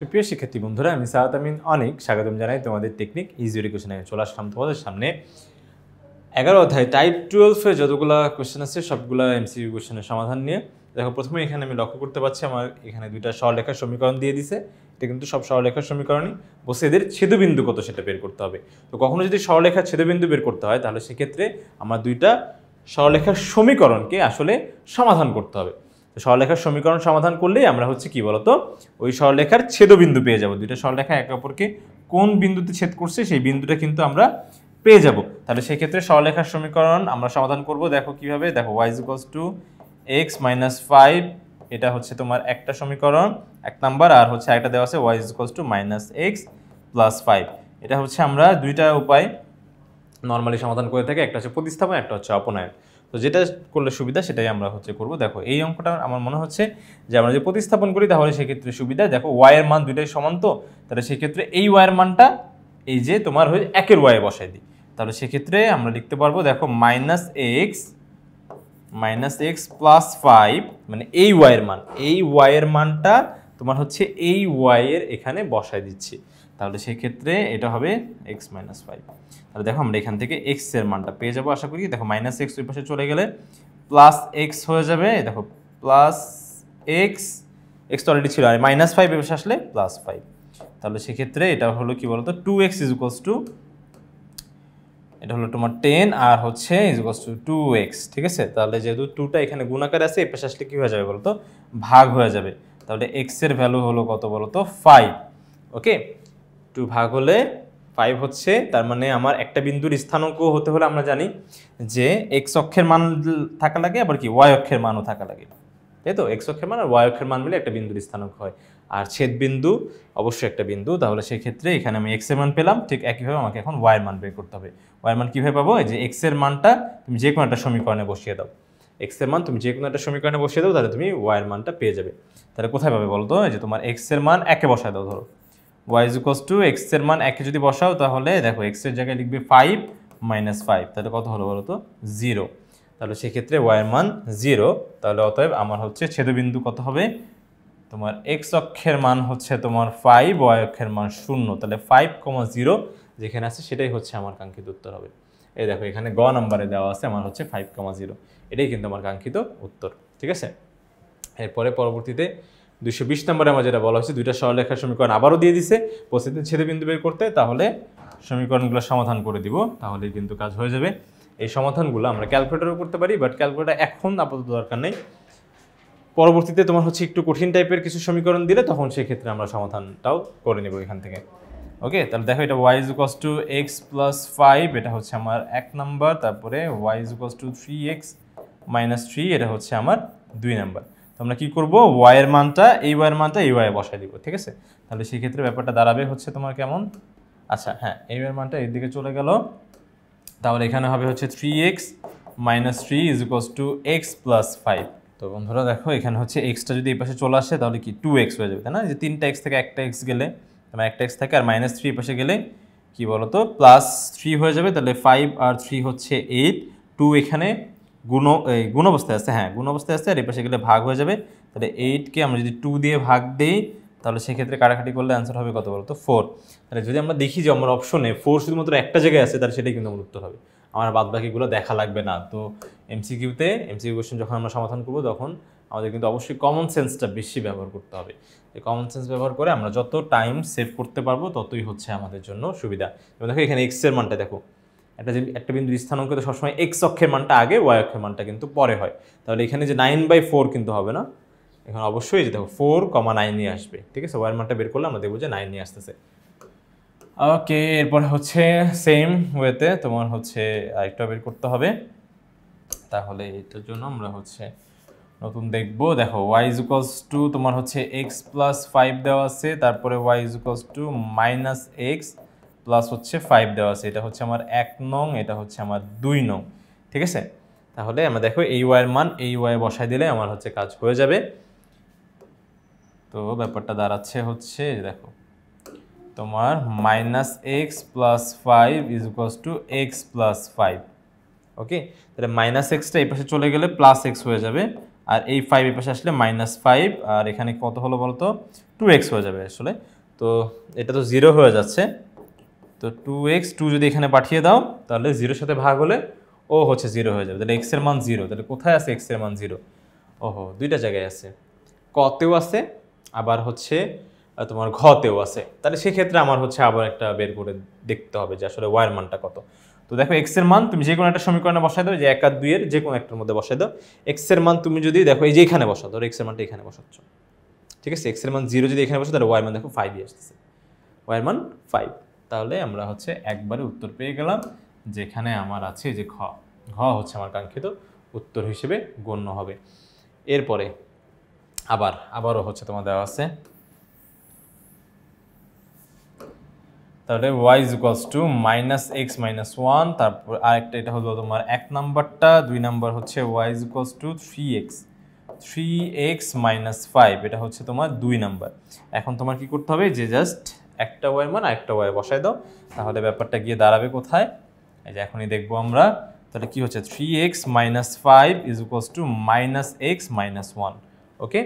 প্রিয় শিক্ষার্থী বন্ধুরা, আমি সাহাত আমিন অনেক স্বাগতম জানাই তোমাদের টেকনিক ইজি এডুকেশনে। চলে আসলাম তোমাদের সামনে 11 অধ্যায় টাইপ 12 যতগুলো কোশ্চেন আছে সবগুলো এমসিকিউ কোশ্চেনের সমাধান নিয়ে। দেখো, প্রথমে এখানে আমি লক্ষ্য করতে পারছি আমার এখানে দুইটা সরলরেখার সমীকরণ দিয়ে দিছে। এটা কিন্তু সব সরলরেখার সমীকরণই, বসে এদের ছেদবিন্দু কত সেটা বের করতে হবে। তো কখনো যদি সরলরেখার ছেদবিন্দু বের করতে হয় তাহলে সেক্ষেত্রে আমার দুইটা সরলরেখার সমীকরণকে আসলে সমাধান করতে হবে। সরলরেখার সমীকরণ সমাধান করলেই আমরা হচ্ছে কি বলতো, ওই সরলরেখার ছেদবিন্দু পেয়ে যাব। দুইটা সরলরেখা একে অপরকে কোন বিন্দুতে ছেদ করছে সেই বিন্দুটা কিন্তু আমরা পেয়ে যাব। তাহলে সেই ক্ষেত্রে সরলরেখার সমীকরণ আমরা সমাধান করব। দেখো কিভাবে, দেখো y = x - 5, এটা হচ্ছে তোমার একটা সমীকরণ এক নাম্বার, আর হচ্ছে একটা দেওয়া আছে y - x + 5। এটা হচ্ছে আমরা দুইটা উপায় নরমালি সমাধান করে থাকি, একটা হচ্ছে প্রতিস্থাপন, একটা হচ্ছে অপনয়ন। তো যেটা করলে সুবিধা সেটাই আমরা হচ্ছে করব। দেখো এই অঙ্কটা আমার মনে হচ্ছে যে আমরা যদি প্রতিস্থাপন করি তাহলে সেক্ষেত্রে সুবিধা। দেখো y এর মান দুইটাই সমান, তো তাহলে সেক্ষেত্রে এই y এর মানটা এই যে তোমার হয়ে একের y এ বসাই দিই, তাহলে সেক্ষেত্রে আমরা লিখতে পারবো দেখো -x + 5, মানে এই y এর মান, এই y এর মানটা তোমার হচ্ছে এই y এর এখানে বসাই দিচ্ছি। তাহলে সেই ক্ষেত্রে এটা হবে x - 5। তাহলে দেখো আমরা এখান থেকে x এর মানটা পেয়ে যাবো আশা করি। দেখো -x ওই পাশে চলে গেলে +x হয়ে যাবে। দেখো +x, x তো অলরেডি ছিল, আর -5 এর পাশে আসলে +5। তাহলে সেক্ষেত্রে এটা হলো কি বলতো 2x = এটা হলো তোমার 10 আর হচ্ছে =2x, ঠিক আছে। তাহলে যেহেতু 2টা এখানে গুণাকারে আছে, এই পাশে আসলে কি হয়ে যাবে বলতো, ভাগ হয়ে যাবে। তাহলে x এর ভ্যালু হলো কত বলতো, 5। ওকে, 2 ভাগ হলে 5 হচ্ছে, তার মানে আমার একটা বিন্দুর স্থানাঙ্ক হতে হলে আমরা জানি যে x অক্ষের মান থাকা লাগে, আবার কি y অক্ষের মানও থাকা লাগে, তাই তো। x অক্ষের মান আর y অক্ষের মান মিলে একটা বিন্দুর স্থানাঙ্ক হয়, আর ছেদ বিন্দু অবশ্যই একটা বিন্দু। তাহলে সেই ক্ষেত্রে এখানে আমি x এর মান পেলাম, ঠিক একইভাবে আমাকে এখন y এর মান বের করতে হবে। y এর মান কিভাবে পাবো, এই যে x এর মানটা তুমি যে কোনো একটা সমীকরণে বসিয়ে দাও, x এর মান তুমি যে কোনো একটা সমীকরণে বসিয়ে দাও, তাহলে তুমি y এর মানটা পেয়ে যাবে। তাহলে কোথায় পাবে বলতো, এই যে তোমার x এর মান একে বসায় দাও। ধরো y = x এর মান একে যদি বসাও তাহলে দেখো x এর জায়গায় লিখবে 5 - 5, তাহলে কত হলো বলতো, 0। তাহলে সেক্ষেত্রে y এর মান 0। তাহলে অতএব আমার হচ্ছে ছেদবিন্দু কত হবে, তোমার x অক্ষের মান হচ্ছে তোমার 5, y অক্ষের মান 0। তাহলে 5, 0 যেখানে আছে সেটাই হচ্ছে আমার কাঙ্ক্ষিত উত্তর হবে। এই দেখো এখানে গ নাম্বারে দেওয়া আছে আমার হচ্ছে 5, 0, এটাই কিন্তু আমার কাঙ্ক্ষিত উত্তর, ঠিক আছে। এরপরে পরবর্তীতে 220 নম্বরে আমার যেটা বলা হয়েছে, দুইটা সরলরেখার সমীকরণ আবারও দিয়ে দিছে, প্রতিটি ছেদবিন্দু বের করতে। তাহলে সমীকরণগুলো সমাধান করে দিব, তাহলেই কিন্তু কাজ হয়ে যাবে। এই সমাধানগুলো আমরা ক্যালকুলেটরও করতে পারি, বাট ক্যালকুলেটর এখন আপাতত দরকার নেই। পরবর্তীতে তোমার হচ্ছে একটু কঠিন টাইপের কিছু সমীকরণ দিলে তখন সেক্ষেত্রে আমরা সমাধানটাও করে নেব এখান থেকে। ওকে, তাহলে দেখো এটা y = x + 5, এটা হচ্ছে আমার 1 নাম্বার। তারপরে y = 3x - 3, এটা হচ্ছে আমার 2 নাম্বার। তো আমরা কী করবো, y এর মানটা এই y এর মানটা এই y এ বসাই দিব, ঠিক আছে। তাহলে সেই ক্ষেত্রে ব্যাপারটা দাঁড়াবে হচ্ছে তোমার কেমন, আচ্ছা হ্যাঁ, এই y এর মানটা এর দিকে চলে গেল। তাহলে এখানে হবে হচ্ছে 3x - 3 = x + 5। তো বন্ধুরা দেখো এখানে হচ্ছে এক্সটা যদি এই পাশে চলে আসে তাহলে কি 2x হয়ে যাবে, তাই না। যে 3টা x থেকে একটা x গেলে তোমার একটা x থাকে, আর -3 পাশে গেলে কি বলতো +3 হয়ে যাবে। তাহলে 5 আর 3 হচ্ছে 8, 2 এখানে গুণ অবস্থায় আছে, হ্যাঁ গুণ অবস্থায় আছে, আর এই পাশে গেলে ভাগ হয়ে যাবে। তাহলে 8কে আমরা যদি 2 দিয়ে ভাগ দিই তাহলে সেক্ষেত্রে কাটাকাটি করলে অ্যান্সার হবে কত বলতো, 4। তাহলে যদি আমরা দেখি যে আমার অপশনে 4 শুধুমাত্র একটা জায়গায় আছে, তাহলে সেটাই কিন্তু আমার উত্তর হবে, আমার বাদ বাকিগুলো দেখা লাগবে না। তো এমসিকিউ কোশ্চেন যখন আমরা সমাধান করবো তখন আমাদের কিন্তু অবশ্যই কমন সেন্সটা বেশি ব্যবহার করতে হবে। এই কমন সেন্স ব্যবহার করে আমরা যত টাইম সেভ করতে পারবো ততই হচ্ছে আমাদের জন্য সুবিধা। এবং দেখো এখানে এক্স এর মানটা দেখো, একটা বিন্দুর স্থানাঙ্ক তো সবসময় এক্স অক্ষের মানটা আগে, ওয়াই অক্ষের মানটা কিন্তু পরে হয়। তাহলে এখানে যে 9/4 কিন্তু হবে না, এখন অবশ্যই যে দেখো 4,9 নিয়ে আসবে, ঠিক আছে। ওয়াই এর মানটা বের করলে আমরা দেখবো যে 9 নিয়ে আসতেছে। ওকে, এরপরে হচ্ছে সেম ওয়েতে তোমার হচ্ছে আরেকটা বের করতে হবে। তাহলে এটার জন্য আমরা হচ্ছে নতুন দেখব। দেখো y = তোমার হচ্ছে x + 5 দেওয়া আছে, তারপরে y = -x প্লাস হচ্ছে 5 দেওয়া আছে। এটা হচ্ছে আমার 1 নং, এটা হচ্ছে আমার 2 নং, ঠিক আছে। তাহলে আমরা দেখো এই y এর মান এই y এ বসাই দিলে আমার হচ্ছে কাজ হয়ে যাবে। তো ব্যাপারটা দাঁড়াচ্ছে হচ্ছে দেখো তোমার -x + 5 = x + 5। ওকে, তাহলে -xটা এই পাশে চলে গেলে +x হয়ে যাবে, আর এই 5 এর পাশে আসলে -5 আর এখানে কত হলো বলতো 2x হয়ে যাবে আসলে। তো এটা তো 0 হয়ে যাচ্ছে, তো 2x 2 যদি এখানে পাঠিয়ে দাও তাহলে 0 এর সাথে ভাগ হলে ও হচ্ছে 0 হয়ে যাবে, তাহলে x এর মান 0। তাহলে কোথায় আছে x এর মান 0? ওহো, দুইটা জায়গায় আছে, কতেও আছে আবার হচ্ছে তোমার ঘতেও আছে। তাহলে সেক্ষেত্রে আমার হচ্ছে আবার একটা বের করে দেখতে হবে যে আসলে y এর মানটা কত। তো দেখো x এর মান তুমি যে কোনো একটা সমীকরণে বসাই দাও, যে 1 আর 2 এর যে কোনো একটার মধ্যে বসাই দাও। x এর মান তুমি যদি দেখো এই যে এখানে বসাও, ধরো x এর মানটা এখানে বসাচ্ছ, ঠিক আছে, x এর মান 0 যদি এখানে বসাও তাহলে y এর মান দেখো 5 আসতেছে, y এর মান 5। তাহলে আমরা হচ্ছে একবারে উত্তর পেয়ে গেলাম, যেখানে আমার আছে যে ঘ হচ্ছে আমার কাঙ্ক্ষিত উত্তর হিসেবে গণ্য হবে। এরপরে আবারও হচ্ছে তোমার দেওয়া আছে, তাহলে y is equals to -x - 1, তারপর আরেকটা এটা হলো তোমার 1 নাম্বারটা, 2 নাম্বার হচ্ছে y is equals to 3x - 5, এটা হচ্ছে তোমার 2 নাম্বার। এখন তোমার কি করতে হবে যে জাস্ট একটা y এর মান আরেকটা y বসায় দাও, তাহলে ব্যাপারটা গিয়ে দাঁড়াবে কোথায়, এই যে এখনই দেখবো আমরা। তাহলে কি হচ্ছে 3x - 5 is equals to -x - 1, ওকে।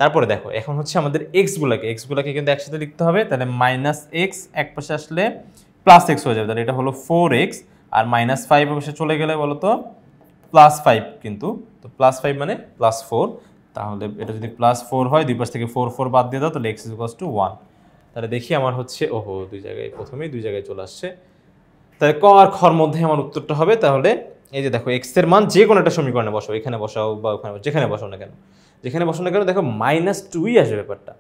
তারপরে দেখো এখন হচ্ছে আমাদের x গুলাকে কিন্তু একসাথে লিখতে হবে, তাহলে -x এক পাশে আসলে +x হয়ে যাবে, তাহলে এটা হলো 4x, আর -5 এর পাশে চলে গেলে বলো তো +5, কিন্তু তো +5 মানে +4, তাহলে এটা যদি +4 হয়, দুই পাশ থেকে 4 বাদ দিয়ে দাও, তাহলে x = 1। তাহলে দেখি আমার হচ্ছে ওহো প্রথমেই দুই জায়গায় চলে আসছে, তাহলে ক আর খর মধ্যে আমার উত্তরটা হবে। তাহলে এই যে দেখো x এর মান যে কোনো একটা সমীকরণে বসাও, এখানে বসাও বা ওখানে যেখানে বসাও না কেন, দেখো -2ই আসবে ব্যাপারটা।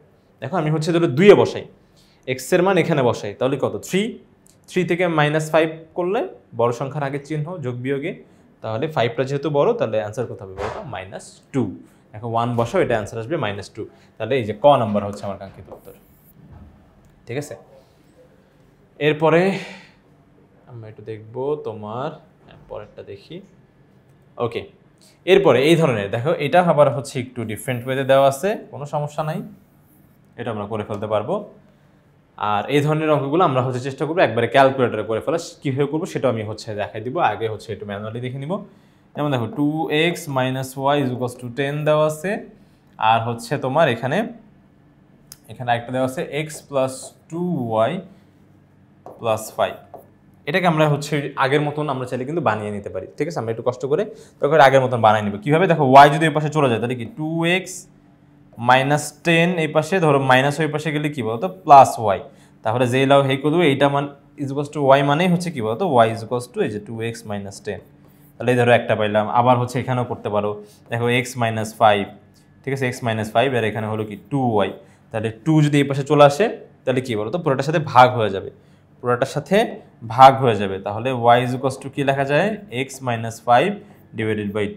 দেখো আমি হচ্ছে ধরো 2 এ বসাই, x এর মান এখানে বসাই, তাহলে কত 3 থেকে -5 করলে বড় সংখ্যার আগে চিহ্ন যোগ বিয়োগে, তাহলে 5টা যেহেতু বড়, তাহলে অ্যান্সার কত হবে বলতো -2। দেখো 1 বসাও, এটা অ্যান্সার আসবে -2। তাহলে এই যে ক নাম্বার হচ্ছে আমার কাঙ্ক্ষিত উত্তর, ঠিক আছে। এরপরে আমরা একটু দেখবো তোমার পরেরটা দেখি, ওকে। এরপরে এই ধরনের দেখো, এটা আবার হচ্ছে একটু ডিফারেন্ট ওয়েতে দেওয়া আছে, কোনো সমস্যা নাই, এটা আমরা করে ফেলতে পারবো। আর এই ধরনের অঙ্কগুলো আমরা হচ্ছে চেষ্টা করবো একবারে ক্যালকুলেটরে করে ফেলা, কীভাবে করবো সেটাও আমি হচ্ছে দেখাই দিব, আগে হচ্ছে একটু ম্যানুয়ালি দেখে নিব। যেমন দেখো 2x - y = 10 দেওয়া আছে, আর হচ্ছে তোমার এখানে আরেকটা দেওয়া আছে x + 2y + 5। এটাকে আমরা হচ্ছে আগের মতন আমরা চাইলে কিন্তু বানিয়ে নিতে পারি, ঠিক আছে। আমরা একটু কষ্ট করে তখন আগের মতন বানিয়ে নিব। কীভাবে দেখো, y যদি এই পাশে চলে যায় তাহলে কি 2x - 10 এই পাশে, ধরো মাইনাস ওই পাশে গেলে কি বলতো +y, তাহলে যেই লাও হেই করবো, এইটা মান y মানেই হচ্ছে কি বলতো y এই যে 2x - 10। তাহলে এই ধরো একটা পাইলাম, আবার হচ্ছে এখানেও করতে পারো, দেখো x - 5, ঠিক আছে, x - 5, আর এখানে হলো কি 2y, তাহলে 2 যদি এই পাশে চলে আসে তাহলে কি বলতো পুরোটার সাথে ভাগ হয়ে যাবে, তাহলে y কি লেখা যায় x - 5 /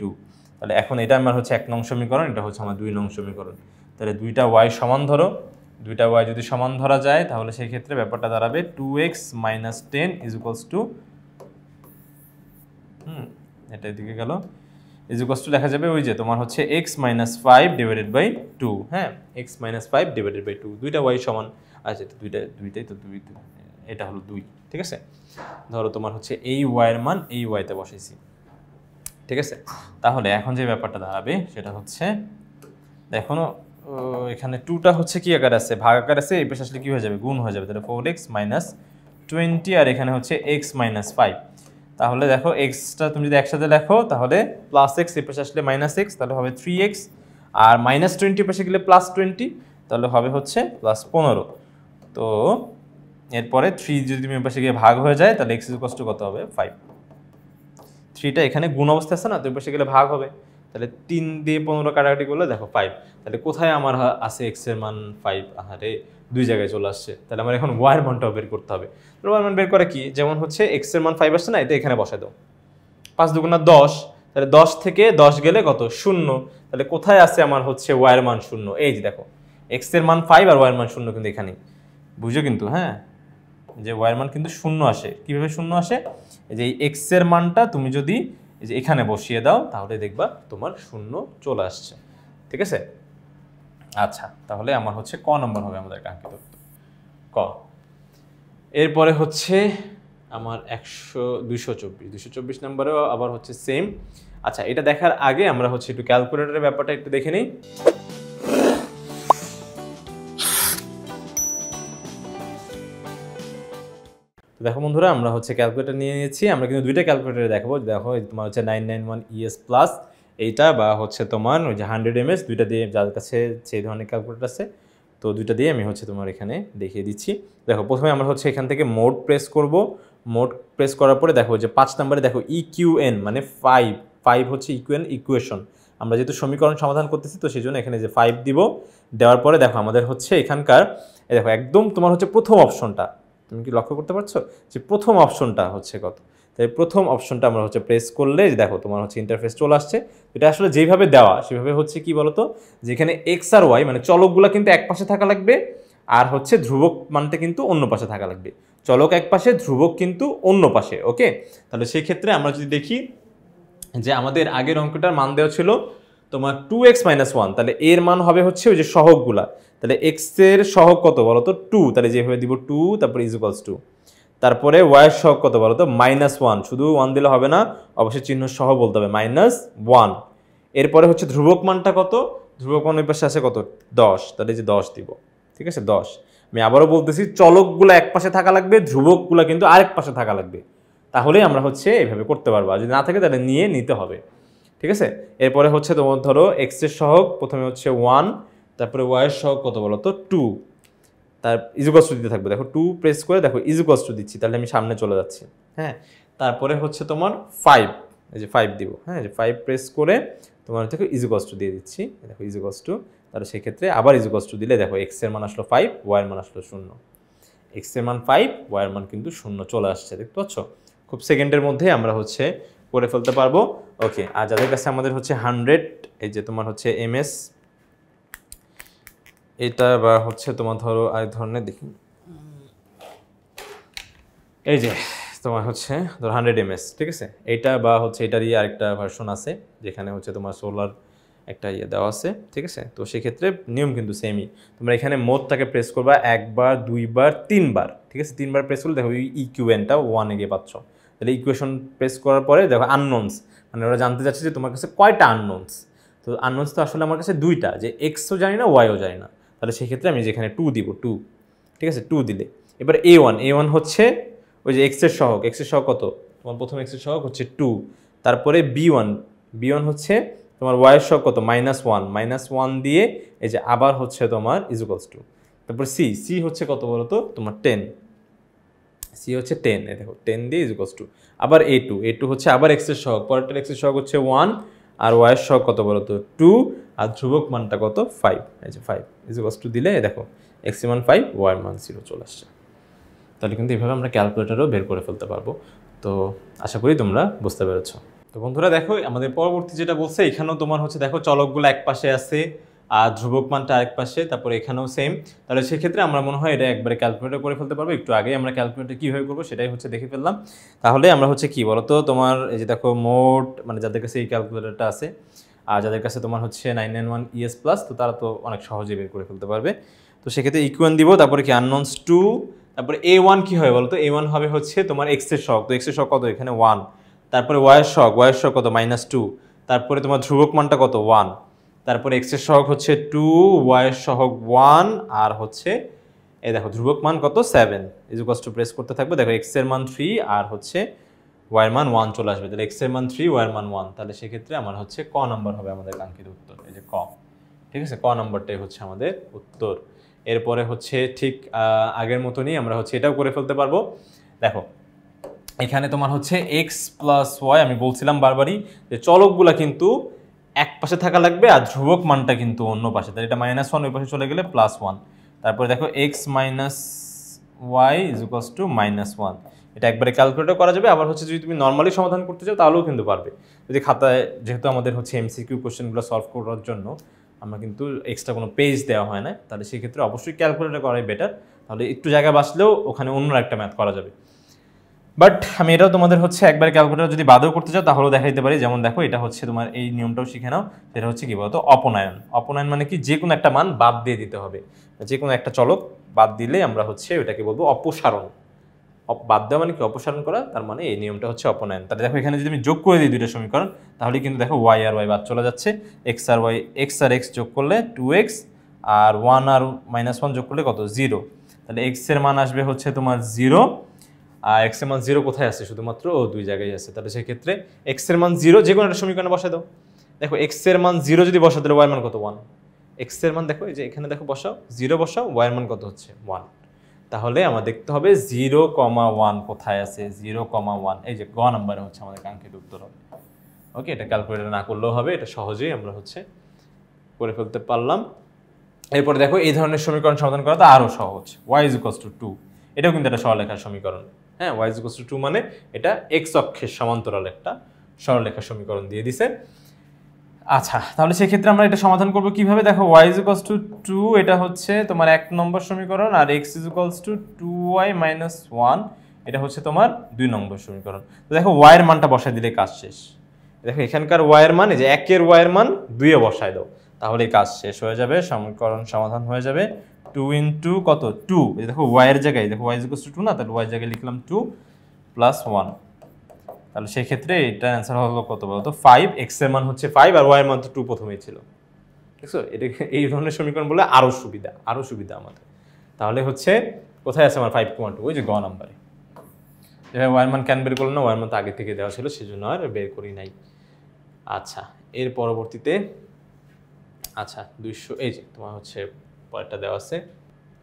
2। তাহলে এখন এটা আমার হচ্ছে 1 নং সমীকরণ, এটা হচ্ছে আমার 2 নং সমীকরণ। তাহলে দুইটা y সমান ধরো, দুইটা y যদি সমান ধরা যায় তাহলে সেই ক্ষেত্রে ব্যাপারটা দাঁড়াবে 2x - 10 = এটা এদিকে গেল, লেখা যাবে ওই যে তোমার হচ্ছে x - 5 / 2, হ্যাঁ, x - 5 / 2, দুইটা y সমান, আচ্ছা দুইটাই তো 2, এটা হলো 2, ঠিক আছে। ধরো তোমার হচ্ছে এই y এর মান এই y তে বসাইছি, ঠিক আছে। তাহলে এখন যে ব্যাপারটা দাঁড়াবে সেটা হচ্ছে দেখো এখানে 2টা হচ্ছে কি আকার আছে, ভাগ আকার আছে, এই পাশে আসলে কি হয়ে যাবে, গুণ হয়ে যাবে, তাহলে 4x - 20, আর এখানে হচ্ছে x - 5। তাহলে দেখো এক্সটা তুমি যদি একসাথে লেখো তাহলে +x, এই পাশে আসলে -x, তাহলে হবে 3x, আর -20 পাশে গেলে +20, তাহলে হবে হচ্ছে +15। তো এরপরে 3 যদি তুমি পাশে গিয়ে ভাগ হয়ে যায় তাহলে x = কত হবে 5। 3টা এখানে গুণ অবস্থা আছে না, তো পাশে গেলে ভাগ হবে, তাহলে 3 দিয়ে 15 কাটাকাটি করলে দেখো 5। তাহলে কোথায় আমার আছে x এর মান 5, আহারে দুই জায়গায় চলে আসছে, তাহলে আমার এখন y এর মানটাও বের করতে হবে। y এর মান বের করে কি, যেমন হচ্ছে x এর মান 5 আসছে না, এটা এখানে বসাই দাও, 5 × 2 = 10, তাহলে 10 থেকে 10 গেলে কত 0, তাহলে কোথায় আছে আমার হচ্ছে y এর মান 0, এই যে দেখো x এর মান 5 আর y এর মান 0 কিন্তু এখানেই, বুঝো কিন্তু, হ্যাঁ, যে y এর মান কিন্তু 0 আসে। কিভাবে 0 আসে, এই যে x এর মানটা তুমি যদি এই যে এখানে বসিয়ে দাও তাহলে দেখবা তোমার 0 চলে আসছে, ঠিক আছে। আচ্ছা, তাহলে আমার হচ্ছে ক নম্বর হবে আমাদের কাঙ্ক্ষিত উত্তর, ক। এরপরে হচ্ছে আমার 224 নাম্বারেও আবার হচ্ছে সেম। আচ্ছা, এটা দেখার আগে আমরা হচ্ছে একটু ক্যালকুলেটরের ব্যাপারটা একটু দেখে নিই। দেখো বন্ধুরা, আমরা হচ্ছে ক্যালকুলেটর নিয়ে নিয়েছি। আমরা কিন্তু দুইটা ক্যালকুলেটর দেখাবো। দেখো তোমার হচ্ছে 991 ES প্লাস এইটা, বা হচ্ছে তোমার ওই যে 100 MS, দুইটা দিয়ে যার কাছে সেই ধরনের ক্যালকুলেটর আছে, তো দুইটা দিয়ে আমি হচ্ছে তোমার এখানে দেখিয়ে দিচ্ছি। দেখো প্রথমে আমরা হচ্ছে এখান থেকে মোড প্রেস করব। মোড প্রেস করার পরে দেখো যে 5 নম্বরে দেখো ইকিউএন মানে 5 হচ্ছে ইকুয়েশন। আমরা যেহেতু সমীকরণ সমাধান করতেছি তো সেই জন্য এখানে যে 5 দিব। দেওয়ার পরে দেখো আমাদের হচ্ছে এখানকার দেখো একদম তোমার হচ্ছে প্রথম অপশনটা, তুমি কি লক্ষ্য করতে পারছো যে প্রথম অপশনটা হচ্ছে কত? তাই প্রথম অপশনটা আমরা হচ্ছে প্রেস করলে দেখো তোমার হচ্ছে ইন্টারফেস চলে আসছে। এটা আসলে যেভাবে দেওয়া সেভাবে হচ্ছে কি বলতো, যেখানে এক্স আর ওয়াই মানে চলকগুলো কিন্তু এক পাশে থাকা লাগবে, আর হচ্ছে ধ্রুবক মানটা কিন্তু অন্য পাশে থাকা লাগবে। চলক এক পাশে, ধ্রুবক কিন্তু অন্য পাশে। ওকে, তাহলে সেই ক্ষেত্রে আমরা যদি দেখি যে আমাদের আগের অঙ্কটার মান দেওয়া ছিল তোমার 2x - 1, তাহলে এর মান হবে হচ্ছে ওই যে সহগগুলা। তাহলে x এর সহগ কত বলো তো 2, তাহলে যেভাবে দিব 2, তারপরে ইকুয়ালস টু, তারপরে y এর সহগ কত বলো তো -1, শুধু 1 দিলে হবে না, অবশ্যই চিহ্ন সহ বলতে হবে -1। এরপরে হচ্ছে ধ্রুবক মানটা কত, ধ্রুবক মান ওই পাশে আছে কত 10, তাহলে যে 10 দিব। ঠিক আছে 10। আমি আবারও বলতেছি চলকগুলো এক পাশে থাকা লাগবে, ধ্রুবকগুলো কিন্তু আরেক পাশে থাকা লাগবে, তাহলেই আমরা হচ্ছে এইভাবে করতে পারবো। আর যদি না থাকে তাহলে নিতে হবে। ঠিক আছে, এরপরে হচ্ছে তোমার ধরো এক্স এর সহগ প্রথমে হচ্ছে 1, তারপরে ওয়াই এর সহগ কত বলো তো 2, তার ইকুয়ালস টু দিতে থাকবে। দেখো 2 প্রেস করে দেখো ইকুয়ালস টু দিচ্ছি, তাহলে আমি সামনে চলে যাচ্ছি। হ্যাঁ, তারপরে হচ্ছে তোমার 5, এই যে 5 দিব। হ্যাঁ, যে 5 প্রেস করে তোমার দেখো ইকুয়ালস টু দিয়ে দিচ্ছি। দেখো ইকুয়ালস টু, তাহলে সেক্ষেত্রে আবার ইকুয়ালস টু দিলে দেখো এক্স এর মান আসলো 5, ওয়াই এর মান আসলো 0। এক্স এর মান 5, ওয়াই এর মান কিন্তু 0 চলে আসছে, দেখতে পাচ্ছ? খুব সেকেন্ডের মধ্যে আমরা হচ্ছে করে ফেলতে পারবো। ওকে, আর যাদের কাছে আমাদের হচ্ছে 100, এই যে তোমার হচ্ছে এমএস এটা, বা হচ্ছে তোমার ধরো আরেক ধরনের দেখি, এই যে তোমার হচ্ছে ধরো 100 MS, ঠিক আছে, এইটা বা হচ্ছে এটারই আরেকটা ভার্সন আছে যেখানে হচ্ছে তোমার সোলার একটা দেওয়া আছে। ঠিক আছে, তো সেক্ষেত্রে নিয়ম কিন্তু সেমই। তোমরা এখানে মোডটাকে প্রেস করবা একবার, দুইবার, তিনবার। ঠিক আছে, তিনবার প্রেস করলে দেখো ইকুয়েনটা 1 এ গিয়ে পাচ্ছ। তাহলে ইকুয়েশন প্রেস করার পরে দেখো আননোনস, মানে ওরা জানতে চাচ্ছে যে তোমার কাছে কয়টা আননোনস। তো আননোনস তো আসলে আমার কাছে দুইটা, যে এক্সও জানি না ওয়াইও জানি না। তাহলে সেক্ষেত্রে আমি যেখানে 2 দিব, 2। ঠিক আছে, 2 দিলে এবার A1 হচ্ছে ওই যে এক্সের সহগ, এক্সের সহগ কত তোমার, প্রথম এক্সের সহগ হচ্ছে 2, তারপরে B1 হচ্ছে তোমার ওয়াইয়ের সহগ কত -1 দিয়ে এই যে আবার হচ্ছে তোমার ইকুয়ালস টু, তারপর সি হচ্ছে কত বলো তো তোমার 10, সি হচ্ছে 10, এই দেখো 10 দিয়ে ইকুয়ালস টু, আবার A2 হচ্ছে আবার এক্সের সহগ, পরেরটার এক্সের সহগ হচ্ছে 1, আর ওয়াইয়ের সহগ কত বলো তো 2, আর ধ্রুবক মানটা কত 5, এই যে 5 ইকুয়ালস টু দিলে দেখো এক্স এর মান 5, ওয়াইয়ের মান 0 চলে আসছে। তাহলে কিন্তু এইভাবে আমরা ক্যালকুলেটরও বের করে ফেলতে পারবো। তো আশা করি তোমরা বুঝতে পেরেছো। তো বন্ধুরা দেখো আমাদের পরবর্তী যেটা বলছে, এখানেও তোমার হচ্ছে দেখো চলকগুলো এক পাশে আছে আর ধ্রুবক মানটা আরেক পাশে, তারপরে এখানেও সেম। তাহলে সেক্ষেত্রে আমরা মনে হয় এটা একবারে ক্যালকুলেটর করে ফেলতে পারবো। একটু আগে আমরা ক্যালকুলেটর কীভাবে করবো সেটাই হচ্ছে দেখে ফেললাম। তাহলে আমরা হচ্ছে কি বলতো, তোমার এই যে দেখো মোট মানে যাদের কাছে এই ক্যালকুলেটরটা আছে আর যাদের কাছে তোমার হচ্ছে 991 ES প্লাস, তো তারা তো অনেক সহজেই বের করে ফেলতে পারবে। তো সেক্ষেত্রে ইকুয়ান দিব, তারপরে কি আননোনস 2, তারপরে A1 কি হয় বলতো, A1 হবে হচ্ছে তোমার এক্স এর সহগ, তো এক্স এর সহগ কত এখানে 1, তারপরে ওয়াইয়ের সহগ কত -2, তারপরে তোমার ধ্রুবক মানটা কত 1, তারপরে এক্স এর সহগ হচ্ছে 2, ওয়াইয়ের সহগ 1, আর হচ্ছে এই দেখো ধ্রুবক মান কত 7, ইকুয়ালস টু প্রেস করতে থাকবে। দেখো এক্স এর মান 3 আর হচ্ছে ওয়াইয়ের মান 1 চলে আসবে, তাহলে এক্স এর মান 3, ওয়াইয়ের মান 1, তাহলে সেক্ষেত্রে আমার হচ্ছে ক নাম্বার হবে আমাদের কাঙ্ক্ষিত উত্তর, এই যে ক। ঠিক আছে, ক নাম্বারটাই হচ্ছে আমাদের উত্তর। এরপরে হচ্ছে ঠিক আগের মতনই আমরা হচ্ছে এটাও করে ফেলতে পারবো। দেখো এখানে তোমার হচ্ছে এক্স প্লাস ওয়াই, আমি বলছিলাম বারবারই যে চলকগুলা কিন্তু এক পাশে থাকা লাগবে আর ধ্রুবক মানটা কিন্তু অন্য পাশে, তাহলে এটা -1 ওই পাশে চলে গেলে +1। তারপরে দেখো X minus Y equals to -1, এটা একবারে ক্যালকুলেটর করা যাবে। আবার হচ্ছে যদি তুমি নর্মালি সমাধান করতে চাও তাহলেও কিন্তু পারবে। যদি খাতায়, যেহেতু আমাদের হচ্ছে এমসিকিউ কোশ্চেনগুলো সলভ করার জন্য আমরা কিন্তু এক্সট্রা কোনো পেজ দেওয়া হয় না, তাহলে সেক্ষেত্রে অবশ্যই ক্যালকুলেটর করাই বেটার, তাহলে একটু জায়গা বাঁচলেও ওখানে অন্য একটা ম্যাথ করা যাবে। বাট আমি এটাও তোমাদের হচ্ছে একবার ক্যালকুলেটর যদি বাদেও করতে চাও তাহলেও দেখা দিতে পারি। যেমন দেখো এটা হচ্ছে তোমার এই নিয়মটাও শিখে নাও, সেটা হচ্ছে কি বলতো অপনয়ন। অপনয়ন মানে কি, যে কোনো একটা মান বাদ দিয়ে দিতে হবে, যে কোনো একটা চলক বাদ দিলে আমরা হচ্ছে ওটাকে বলবো অপসারণ। বাদ দেওয়া মানে কি অপসারণ করা, তার মানে এই নিয়মটা হচ্ছে অপনয়ন। তাহলে দেখো এখানে যদি আমি যোগ করে দিই দুইটা সমীকরণ, তাহলে কিন্তু দেখো ওয়াই আর ওয়াই বাদ চলে যাচ্ছে, এক্স আর ওয়াই, এক্স আর এক্স যোগ করলে 2x, আর 1 আর -1 যোগ করলে কত 0। তাহলে এক্স এর মান আসবে হচ্ছে তোমার 0, আর এক্স এর মান 0 কোথায় আছে, শুধুমাত্র দুই জায়গায় আছে। তাহলে সেই ক্ষেত্রে এক্স এর মান 0 যে কোনো একটা সমীকরণে বসাই দাও। দেখো এক্স এর মান 0 যদি বসাও তাহলে ওয়াই এর মান কত 1, এক্স এর মান দেখো এই যে এখানে দেখো বসাও 0 বসাও, ওয়াই এর মান কত হচ্ছে 1। তাহলে আমার দেখতে হবে 0,1 কোথায় আছে, 0,1 এই যে গ নাম্বারে হচ্ছে আমাদের কাঙ্ক্ষিত উত্তর হবে। ওকে, এটা ক্যালকুলেটর না করলেও হবে, এটা সহজেই আমরা হচ্ছে করে ফেলতে পারলাম। এরপরে দেখো এই ধরনের সমীকরণ সমাধান করা তো আরও সহজ, y = 2, এটাও কিন্তু একটা সরলরেখার সমীকরণ। হ্যাঁ, y = 2 মানে এটা x অক্ষের সমান্তরাল একটা সরলরেখার সমীকরণ দিয়ে দিছে। আচ্ছা, তাহলে সেক্ষেত্রে আমরা এটা সমাধান করব কিভাবে? দেখো y = 2 এটা হচ্ছে তোমার 1 নম্বর সমীকরণ, আর x = 2y - 1 এটা হচ্ছে তোমার 2 নম্বর সমীকরণ। তো দেখো y এর মানটা বসাই দিলে কাজ শেষ। দেখো এখানকার y এর মান, এই যে 1 এর y এর মান 2 এ বসাই দাও, তাহলে কাজ শেষ হয়ে যাবে, সমীকরণ সমাধান হয়ে যাবে। 2 * কত 2, এই দেখো y এর জায়গায় দেখো y = 2 না, তাহলে y এর জায়গায় লিখলাম 2 + 1। তাহলে সেই ক্ষেত্রে এটা অ্যান্সার হলো কত বলতো 5, x এর মান হচ্ছে 5 আর y এর মান তো 2 প্রথমেই ছিল। দেখছো, এটা এই ধরনের সমীকরণ বলে আরো সুবিধা আমাদের। তাহলে হচ্ছে কোথায় আছে আমার 5,2, ওই যে গ নাম্বারে। যেভাবে y এর মান কেন বের করলো না, y এর মান তো আগে থেকে দেওয়া ছিল, সেজন্য আর বের করি নাই। আচ্ছা, এর পরবর্তীতে আচ্ছা 200, এই যে তোমার হচ্ছে পরেরটা দেওয়া আছে।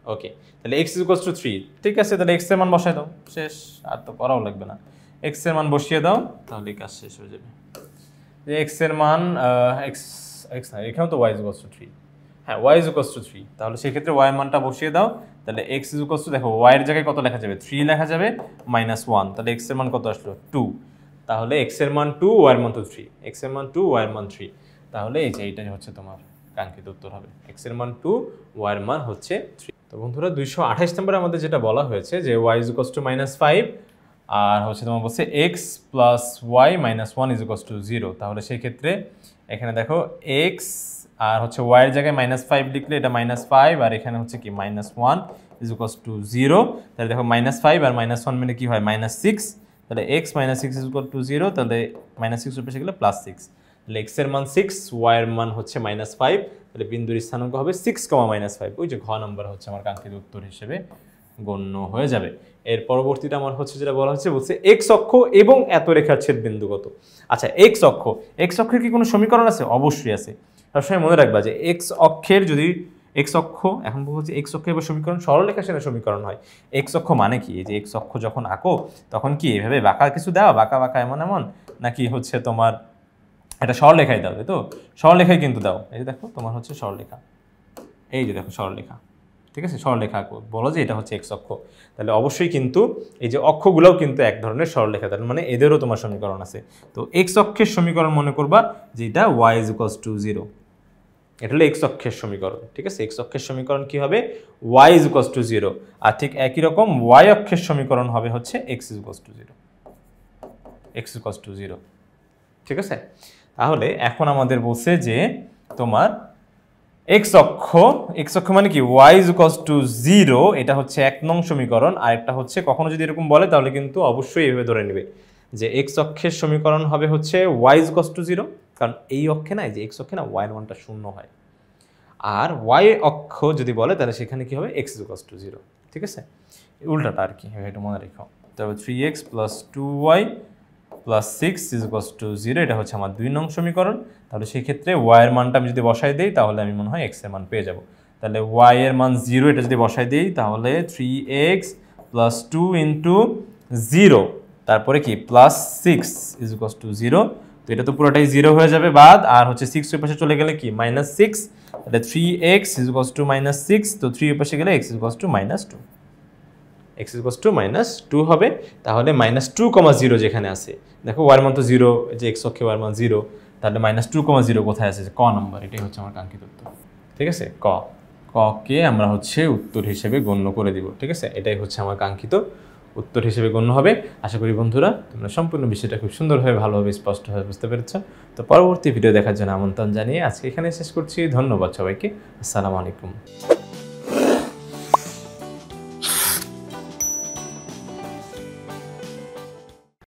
ওকে, তাহলে x = 3, ঠিক আছে। তাহলে x এর মান বসাই দাও, শেষ, আর তো করাও লাগবে না। x এর মান বসিয়ে দাও, তাহলে কাজ শেষ হয়ে যাবে। যে x এর মান x না, এখানেও তো y = 3, হ্যাঁ y = 3, তাহলে সেই ক্ষেত্রে y এর মানটা বসিয়ে দাও। তাহলে x = দেখো y এর জায়গায় কত লেখা যাবে 3 লেখা যাবে -1, তাহলে x এর মান কত আসলো 2, তাহলে x এর মান 2, y এর মান তো 3, x এর মান 2, y এর মান 3, তাহলে এই যে এইটাই হচ্ছে তোমার কাঙ্ক্ষিত উত্তর হবে, x এর মান 2, y এর মান হচ্ছে 3। তো বন্ধুরা 228 নম্বরে আমাদের যেটা বলা হয়েছে যে y = -5 আর হচ্ছে তোমার বলছে x + y - 1 = 0, তাহলে সেই ক্ষেত্রে এখানে দেখো x আর হচ্ছে y এর জায়গায় -5 লিখলে এটা -5, আর এখানে হচ্ছে কি -1 = 0। তাহলে দেখো -5 আর -1 মানে কি হয় -6, তাহলে x - 6 = 0, তাহলে -6 উপরে গেলে +6, তাহলে x এর মান 6, y এর মান হচ্ছে -5, তাহলে বিন্দুর স্থানাঙ্ক হবে 6, -5, ওই যে ঘ নাম্বার হচ্ছে আমার কাঙ্ক্ষিত উত্তর হিসেবে গণ্য হয়ে যাবে। এর পরবর্তীটা আমার হচ্ছে যেটা বলা হচ্ছে বলছে x অক্ষ এবং এত রেখার ছেদ বিন্দু কত। আচ্ছা, x অক্ষের কি কোনো সমীকরণ আছে? অবশ্যই আছে। সবসময় মনে রাখবা যে x অক্ষের যদি x অক্ষ, এখন বলছি x অক্ষের সমীকরণ সরলরেখা সেনা সমীকরণ হয়। x অক্ষ মানে কি, এই যে x অক্ষ যখন আঁকো তখন কি এভাবে বাঁকা কিছু দেওয়া, বাঁকা এমন নাকি হচ্ছে তোমার এটা সরলরেখায় দাও, তাই তো? সরলরেখায় কিন্তু দাও, এই যে দেখো তোমার হচ্ছে সরলরেখা, এই যে দেখো সরলরেখা, ঠিক আছে, সরলরেখা আঁকো, বলো যে এটা হচ্ছে x অক্ষ, তাহলে অবশ্যই কিন্তু এই যে অক্ষগুলোও কিন্তু এক ধরনের সরলরেখা, তার মানে এদেরও তোমার সমীকরণ আছে। তো x অক্ষের সমীকরণ মনে করবা যে এটা y = 0, এটা হলো x অক্ষের সমীকরণ, ঠিক আছে। x অক্ষের সমীকরণ কি হবে y = 0, আর ঠিক একই রকম y অক্ষের সমীকরণ হবে হচ্ছে x = 0, ঠিক আছে। তাহলে এখন আমাদের বলছে যে তোমার x অক্ষ মানে কি y = 0, এটা হচ্ছে 1 নং সমীকরণ। আর একটা হচ্ছে কখনো যদি এরকম বলে তাহলে কিন্তু অবশ্যই এভাবে ধরে নেবে যে x অক্ষের সমীকরণ হবে হচ্ছে y = 0, কারণ এই অক্ষে না, এই যে x অক্ষে না y এর মানটা 0 হয়। আর y অক্ষ যদি বলে তাহলে সেখানে কি হবে x = 0, ঠিক আছে, উল্টাটা আর কি, এটা মনে রেখো। তবে 3x + 2y + 6 = 0, এটা হচ্ছে আমার 2 নং সমীকরণ। তাহলে সেই ক্ষেত্রে y এর মানটা আমি যদি বসাই দেই তাহলে আমি মনে হয় x এর মান পেয়ে যাব। তাহলে y এর মান 0, এটা যদি বসাই দেই তাহলে 3x + 2 * 0, তারপরে কি +6 = 0, তো এটা তো পুরোটাই 0 হয়ে যাবে বাদ, আর হচ্ছে 6 এর পাশে চলে গেলে কি -6, তাহলে 3x = -6, তো 3 এর পাশে গেলে x = -2, x = -2 হবে। তাহলে -2, 0 যেখানে আছে, দেখো y এর মান তো 0, যে x অক্ষে y এর মান 0, তাহলে -2, 0 কোথায় আছে, ক নাম্বার, এটাই হচ্ছে আমার কাঙ্ক্ষিত উত্তর, ঠিক আছে। ক কে আমরা হচ্ছে উত্তর হিসেবে গণ্য করে দিব, ঠিক আছে, এটাই হচ্ছে আমার কাঙ্ক্ষিত উত্তর হিসেবে গণ্য হবে। আশা করি বন্ধুরা তোমরা সম্পূর্ণ বিষয়টা খুব সুন্দরভাবে, ভালোভাবে, স্পষ্টভাবে বুঝতে পেরেছ। তো পরবর্তী ভিডিও দেখার জন্য আমন্ত্রণ জানিয়ে আজকে এখানে শেষ করছি। ধন্যবাদ সবাইকে, আসসালামু আলাইকুম।